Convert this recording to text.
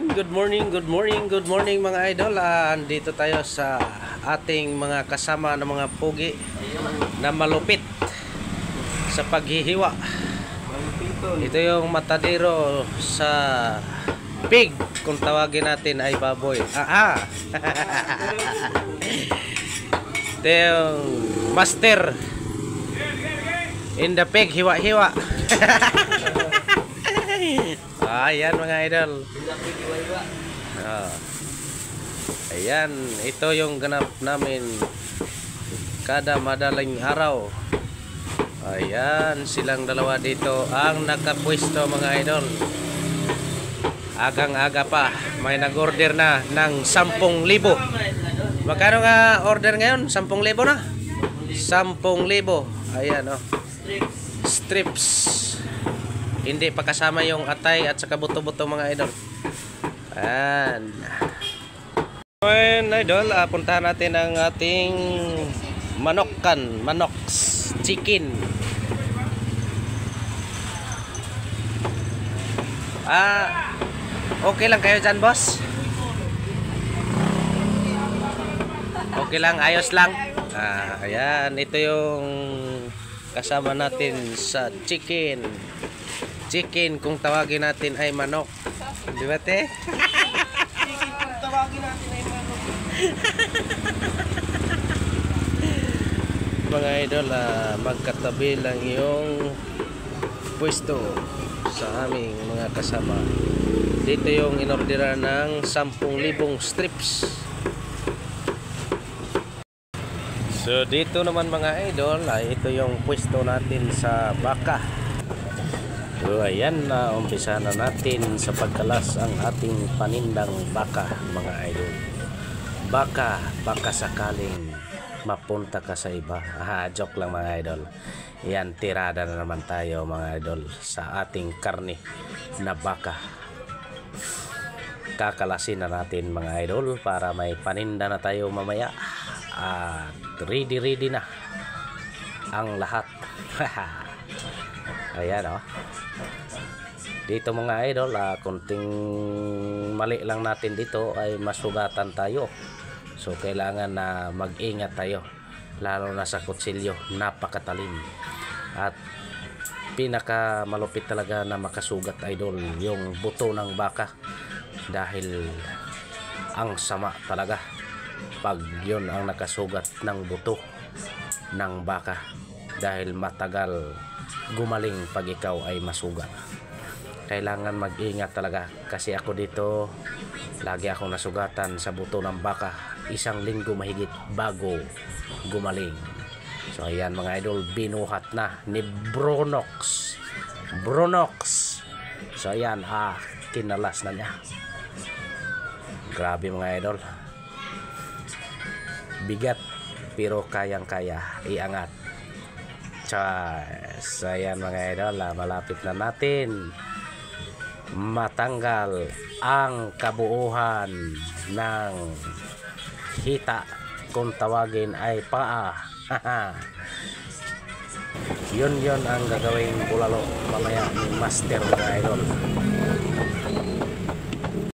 good morning mga idol. Andito tayo sa ating mga kasama ng mga pugi na malupit sa paghihiwa. Ito yung matadero sa pig, kung tawagin natin ay baboy. Ito yung master in the pig, hiwa-hiwa. Ayan mga idol. Ayan, ito yung ganap namin kada madaling araw. Ayan, silang dalawa dito ang nakapwesto mga idol. Agang-aga pa, may nag-order na ng 10,000. Magkano nga order ngayon? 10,000 na? 10,000. Ayan oh. Strips. Hindi pa kasama yung atay at saka buto-buto mga idol. Ayan. Ngayon idol, puntahan natin ang ating manoks chicken. Okay lang kayo dyan, boss? Okay lang, ayos lang. Ayan, ito yung kasama natin sa chicken, kung tawagin natin ay manok. Di ba, te? Chicken kung tawagin natin ay manok. Mga idol, magkatabi lang yung pwesto sa aming mga kasama. Dito yung inorderan ng 10,000 strips. So dito naman mga idol, ito yung pwesto natin sa baka. So ayan, umpisa na natin sa pagkalas ang ating panindang baka mga idol. Baka sakaling mapunta ka sa iba. Joke lang mga idol. Yan, tirada na naman tayo mga idol sa ating karne na baka. Kakalasin na natin mga idol para may paninda na tayo mamaya. Ready na ang lahat. Ayan oh. Dito mga idol, kunting mali lang natin dito ay masugatan tayo. So kailangan na mag-ingat tayo, lalo na sa kutsilyo, napakatalim. At pinaka malupit talaga na makasugat idol yung buto ng baka, dahil ang sama talaga pag yun ang nakasugat ng buto ng baka, dahil matagal gumaling pag ikaw ay masugat. Kailangan mag-ingat talaga, kasi ako dito lagi akong nasugatan sa buto ng baka, 1 linggo mahigit bago gumaling. So ayan mga idol, binuhat na ni Brunox. So ayan, kinalas na niya. Grabe mga idol, bigat pero kayang-kaya iangat. So ayan mga idol, malapit na natin matanggal ang kabuuhan ng hita, kung tawagin ay paa. Yun ang gagawing bulalo mamaya ni master mga idol.